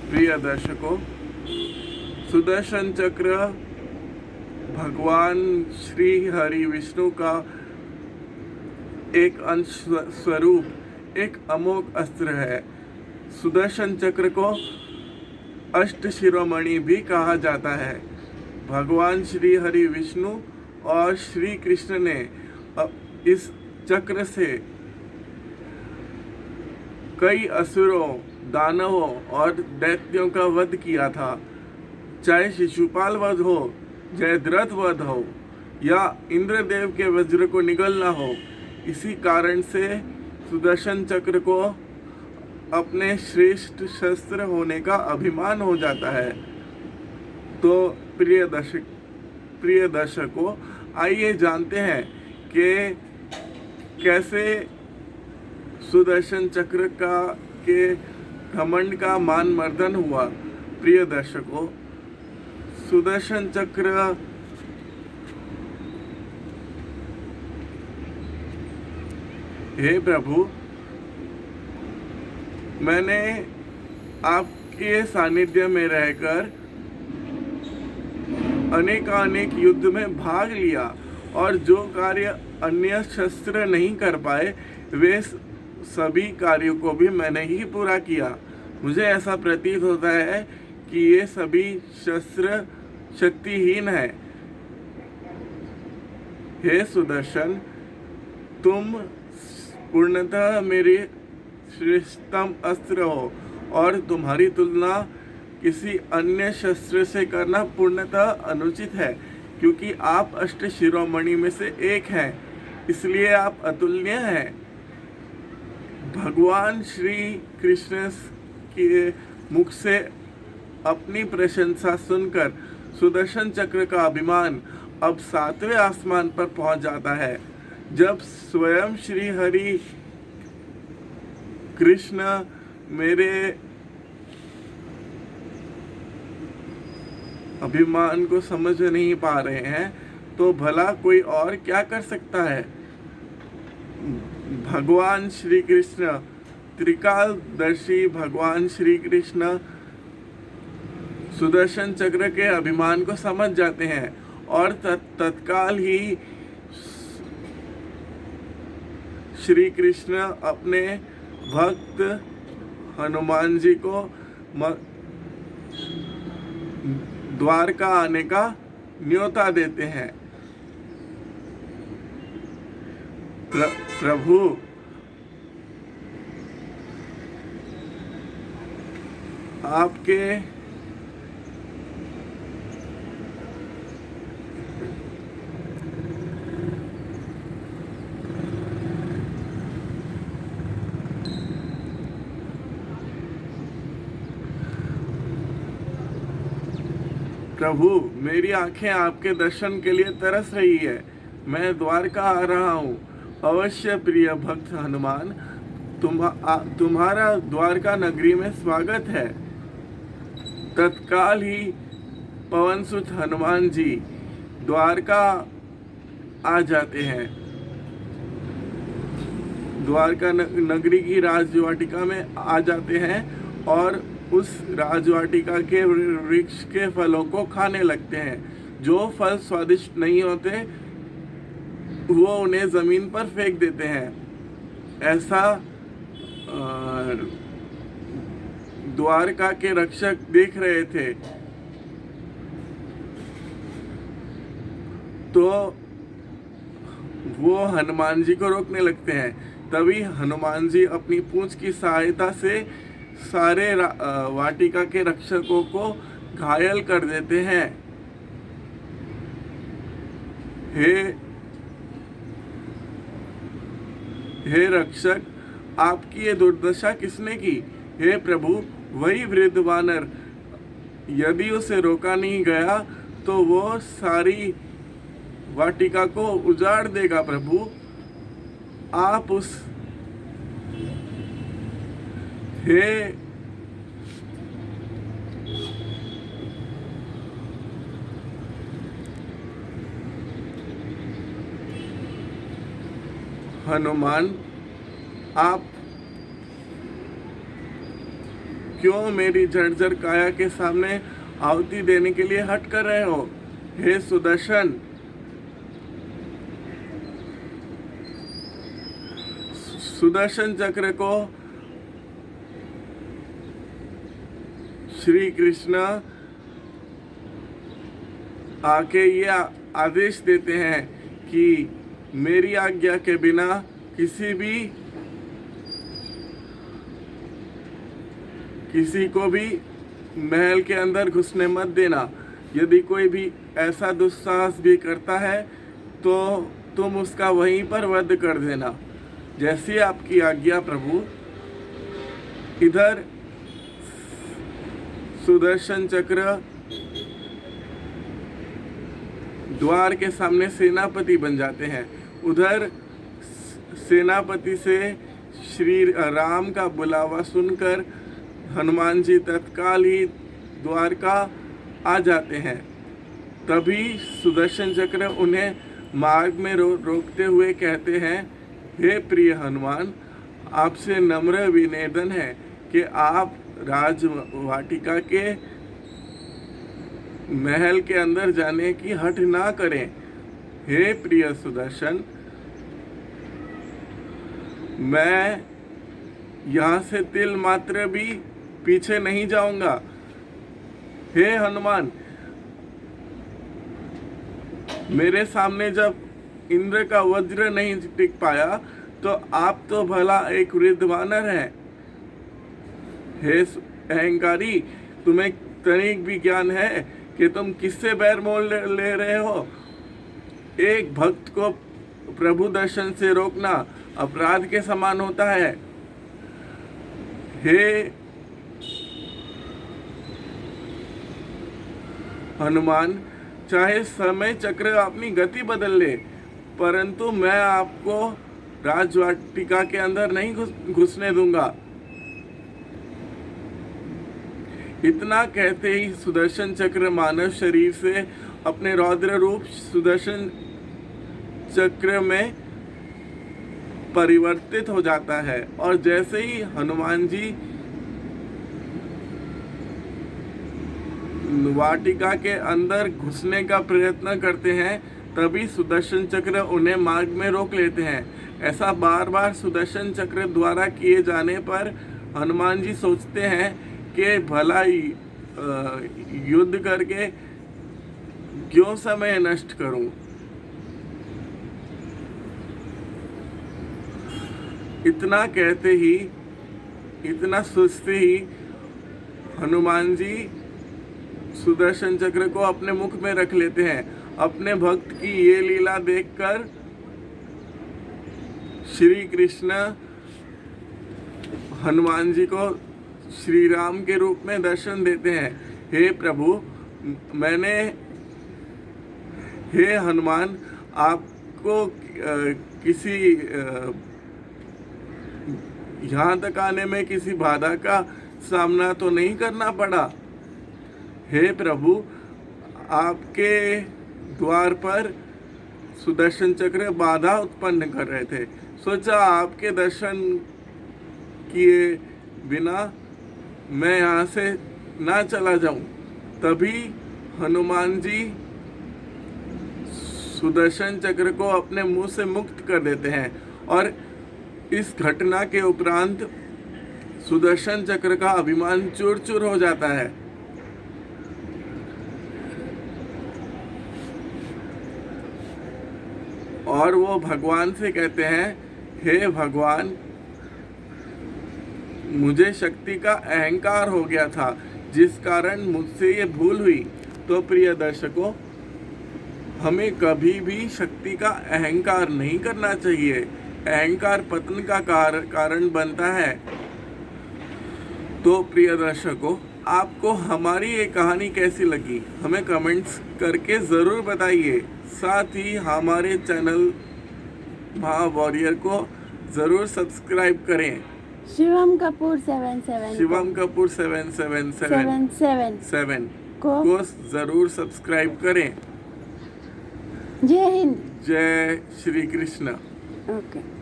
प्रिय दर्शकों, सुदर्शन चक्र भगवान श्री हरि विष्णु का एक अंश स्वरूप, एक अमोघ अस्त्र है। सुदर्शन चक्र को अष्ट शिरोमणि भी कहा जाता है। भगवान श्री हरि विष्णु और श्री कृष्ण ने इस चक्र से कई असुरों, दानवों और दैत्यों का वध किया था। चाहे शिशुपाल वध हो, जयद्रथ वध हो या इंद्रदेव के वज्र को निगलना हो, इसी कारण से सुदर्शन चक्र को अपने श्रेष्ठ शस्त्र होने का अभिमान हो जाता है। तो प्रिय दर्शकों, आइए जानते हैं कि कैसे सुदर्शन चक्र के घमंड का मान मर्दन हुआ। प्रिय दर्शकों, सुदर्शन चक्र हे प्रभु, मैंने आपके सानिध्य में रहकर अनेक युद्ध में भाग लिया और जो कार्य अन्य शस्त्र नहीं कर पाए, वे सभी कार्यों को भी मैंने ही पूरा किया। मुझे ऐसा प्रतीत होता है कि ये सभी शस्त्र शक्तिहीन है। हे सुदर्शन, तुम पूर्णतः मेरी श्रेष्ठतम अस्त्र हो और तुम्हारी तुलना किसी अन्य शस्त्र से करना पूर्णतः अनुचित है, क्योंकि आप अष्ट शिरोमणि में से एक हैं, इसलिए आप अतुलनीय हैं। भगवान श्री कृष्ण के मुख से अपनी प्रशंसा सुनकर सुदर्शन चक्र का अभिमान अब 7वें आसमान पर पहुंच जाता है। जब स्वयं श्री हरि कृष्ण मेरे अभिमान को समझ नहीं पा रहे हैं, तो भला कोई और क्या कर सकता है। भगवान श्री कृष्ण, त्रिकालदर्शी भगवान श्री कृष्ण सुदर्शन चक्र के अभिमान को समझ जाते हैं और तत्काल ही श्री कृष्ण अपने भक्त हनुमान जी को द्वारका आने का न्योता देते हैं। प्रभु, आपके प्रभु, मेरी आंखें आपके दर्शन के लिए तरस रही है। मैं द्वारका आ रहा हूँ। अवश्य प्रिय भक्त हनुमान, तुम्हारा द्वारका नगरी में स्वागत है। तत्काल ही पवनसुत हनुमान जी द्वारका आ जाते हैं। द्वारका नगरी की राजवाटिका में आ जाते हैं और उस राजवाटिका के वृक्ष के फलों को खाने लगते हैं। जो फल स्वादिष्ट नहीं होते, वो उन्हें जमीन पर फेंक देते हैं। ऐसा द्वारका के रक्षक देख रहे थे, तो वो हनुमान जी को रोकने लगते हैं। तभी हनुमान जी अपनी पूंछ की सहायता से सारे वाटिका के रक्षकों को घायल कर देते हैं। हे रक्षक, आपकी ये दुर्दशा किसने की? हे प्रभु, वही वृद्ध वानर। यदि उसे रोका नहीं गया तो वो सारी वाटिका को उजाड़ देगा। प्रभु, आप उस हे हनुमान, आप क्यों मेरी जर्जर काया के सामने आहुति देने के लिए हट कर रहे हो? हे सुदर्शन, सुदर्शन चक्र को श्री कृष्ण आके ये आदेश देते हैं कि मेरी आज्ञा के बिना किसी को भी महल के अंदर घुसने मत देना। यदि कोई भी ऐसा दुस्साहस भी करता है तो तुम उसका वहीं पर वध कर देना। जैसी आपकी आज्ञा प्रभु। इधर सुदर्शन चक्र द्वार के सामने सेनापति बन जाते हैं। उधर सेनापति से श्री राम का बुलावा सुनकर हनुमान जी तत्काल ही द्वारका आ जाते हैं। तभी सुदर्शन चक्र उन्हें मार्ग में रोकते हुए कहते हैं, हे प्रिय हनुमान, आपसे नम्र विनेदन है कि आप राजवाटिका के महल के अंदर जाने की हठ ना करें। हे प्रिय सुदर्शन, मैं यहाँ से तिल मात्र भी पीछे नहीं जाऊंगा। हे हनुमान, मेरे सामने जब इंद्र का वज्र नहीं टिक पाया तो आप तो भला एक वृद्ध वानर है। हे अहंकारी, तुम्हें तनिक भी ज्ञान है कि तुम किससे बैर मोल ले रहे हो? एक भक्त को प्रभु दर्शन से रोकना अपराध के समान होता है। हे हनुमान, चाहे समय चक्र अपनी गति बदल ले, परंतु मैं आपको राजवाटिका के अंदर नहीं घुसने दूंगा। इतना कहते ही सुदर्शन चक्र मानव शरीर से अपने रौद्र रूप सुदर्शन चक्र में परिवर्तित हो जाता है। और जैसे ही हनुमान जी वाटिका के अंदर घुसने का प्रयत्न करते हैं, तभी सुदर्शन चक्र उन्हें मार्ग में रोक लेते हैं। ऐसा बार बार सुदर्शन चक्र द्वारा किए जाने पर हनुमान जी सोचते हैं कि भला युद्ध करके क्यों समय नष्ट करूं। इतना कहते ही, इतना सोचते ही हनुमान जी सुदर्शन चक्र को अपने मुख में रख लेते हैं। अपने भक्त की ये लीला देखकर श्री कृष्ण हनुमान जी को श्री राम के रूप में दर्शन देते हैं। हे प्रभु, हे हनुमान, आपको किसी यहाँ तक आने में किसी बाधा का सामना तो नहीं करना पड़ा। हे प्रभु, आपके द्वार पर सुदर्शन चक्र बाधा उत्पन्न कर रहे थे। सोचा आपके दर्शन किए बिना मैं यहाँ से ना चला जाऊं। तभी हनुमान जी सुदर्शन चक्र को अपने मुंह से मुक्त कर देते हैं। और इस घटना के उपरांत सुदर्शन चक्र का अभिमान चूर चूर हो जाता है। और वो भगवान से कहते हैं, हे भगवान, मुझे शक्ति का अहंकार हो गया था, जिस कारण मुझसे ये भूल हुई। तो प्रिय दर्शकों, हमें कभी भी शक्ति का अहंकार नहीं करना चाहिए। अहंकार पतन का कारण बनता है। तो प्रिय दर्शकों, आपको हमारी ये कहानी कैसी लगी हमें कमेंट्स करके ज़रूर बताइए। साथ ही हमारे चैनल महा वॉरियर को ज़रूर सब्सक्राइब करें। शिवम कपूर 7 को ज़रूर सब्सक्राइब करें। जय हिंद, जय श्री कृष्ण। ओके।